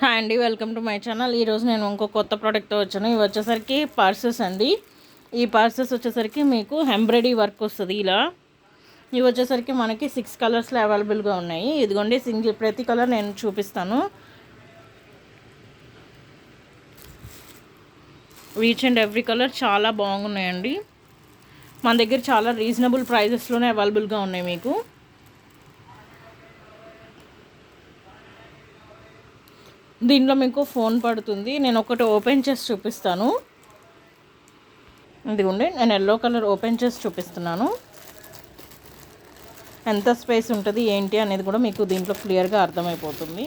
Hi అండి, welcome to my channel. ఈరోజు నేను ఇంకో కొత్త ప్రోడక్ట్తో వచ్చాను. ఇవి వచ్చేసరికి పర్సెస్ అండి. ఈ పర్సెస్ వచ్చేసరికి మీకు ఎంబ్రాయిడరీ వర్క్ వస్తుంది ఇలా. ఇవి వచ్చేసరికి మనకి 6 కలర్స్లో అవైలబుల్గా ఉన్నాయి. ఇదిగోండి ప్రతి కలర్ నేను చూపిస్తాను. ఈచ్ అండ్ ఎవ్రీ కలర్ చాలా బాగున్నాయండి. మన దగ్గర చాలా రీజనబుల్ ప్రైజెస్లోనే అవైలబుల్గా ఉన్నాయి మీకు. దీంట్లో మీకు ఫోన్ పడుతుంది. నేను ఒకటి ఓపెన్ చేసి చూపిస్తాను. ఇదిగోండి, నేను ఎల్లో కలర్ ఓపెన్ చేసి చూపిస్తున్నాను. ఎంత స్పేస్ ఉంటుంది ఏంటి అనేది కూడా మీకు దీంట్లో క్లియర్గా అర్థమైపోతుంది.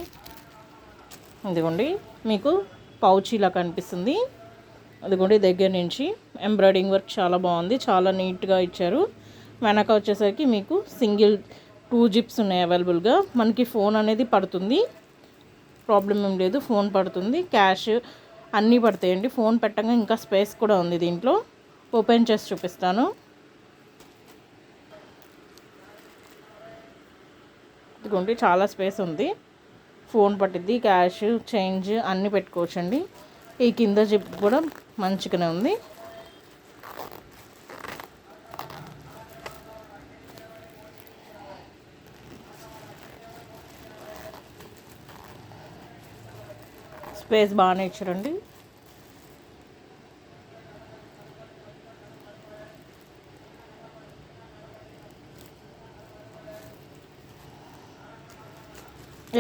ఇదిగోండి, మీకు పౌచ్ ఇలా కనిపిస్తుంది. అదిగోండి, దగ్గర నుంచి ఎంబ్రాయిడింగ్ వర్క్ చాలా బాగుంది, చాలా నీట్గా ఇచ్చారు. వెనక వచ్చేసరికి మీకు సింగిల్ 2 జిప్స్ ఉన్నాయి అవైలబుల్గా. మనకి ఫోన్ అనేది పడుతుంది, ప్రాబ్లం ఏం లేదు. ఫోన్ పడుతుంది, క్యాష్ అన్నీ పడతాయండి. ఫోన్ పెట్టగా ఇంకా స్పేస్ కూడా ఉంది దీంట్లో. ఓపెన్ చేసి చూపిస్తాను. ఇదిగోండి, చాలా స్పేస్ ఉంది. ఫోన్ పట్టిద్ది, క్యాష్, చేంజ్ అన్నీ పెట్టుకోవచ్చండి. ఈ కింద జిప్ కూడా మంచిగానే ఉంది. స్పేస్ బాగానే ఇచ్చారండి.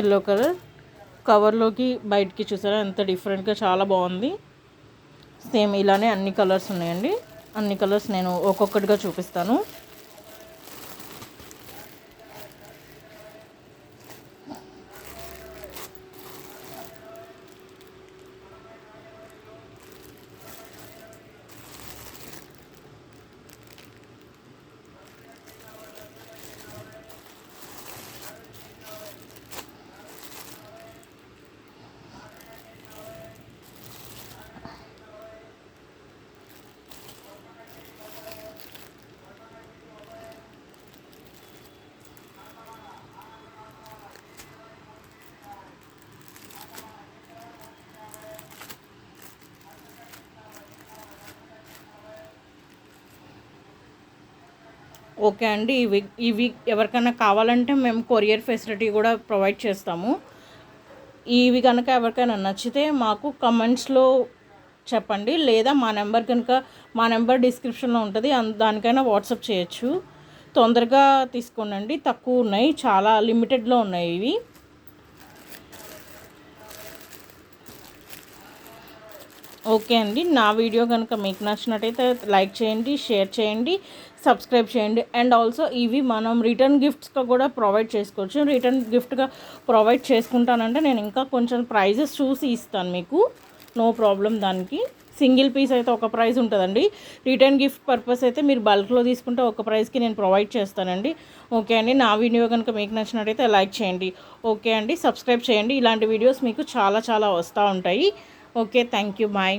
ఎల్లో కలర్ కవర్లోకి బయటికి చూసారా ఎంత డిఫరెంట్గా, చాలా బాగుంది. సేమ్ ఇలానే అన్ని కలర్స్ ఉన్నాయండి. అన్ని కలర్స్ నేను ఒక్కొక్కటిగా చూపిస్తాను. ఓకే అండి, ఇవి ఎవరికైనా కావాలంటే మేము కొరియర్ ఫెసిలిటీ కూడా ప్రొవైడ్ చేస్తాము. ఇవి కనుక ఎవరికైనా నచ్చితే మాకు కమెంట్స్లో చెప్పండి, లేదా మా నెంబర్ డిస్క్రిప్షన్లో ఉంటుంది, దానికైనా వాట్సాప్ చేయొచ్చు. తొందరగా తీసుకోండి, తక్కువ ఉన్నాయి, చాలా లిమిటెడ్లో ఉన్నాయి ఇవి. ఓకే అండి, నా వీడియో కనుక మీకు నచ్చినట్టయితే లైక్ చేయండి, షేర్ చేయండి, సబ్స్క్రైబ్ చేయండి. అండ్ ఆల్సో ఇవి మనం రిటర్న్ గిఫ్ట్స్గా కూడా ప్రొవైడ్ చేసుకోవచ్చు. రిటర్న్ గిఫ్ట్గా ప్రొవైడ్ చేసుకుంటానంటే నేను ఇంకా కొంచెం ప్రైజెస్ చూసి ఇస్తాను మీకు, నో ప్రాబ్లం. దానికి సింగిల్ పీస్ అయితే ఒక ప్రైస్ ఉంటుందండి. రిటర్న్ గిఫ్ట్ పర్పస్ అయితే మీరు బల్క్లో తీసుకుంటే ఒక ప్రైస్కి నేను ప్రొవైడ్ చేస్తానండి. ఓకే అండి, నా వీడియో కనుక మీకు నచ్చినట్టయితే లైక్ చేయండి. ఓకే అండి, సబ్స్క్రైబ్ చేయండి. ఇలాంటి వీడియోస్ మీకు చాలా చాలా వస్తూ ఉంటాయి. Okay, thank you, bye.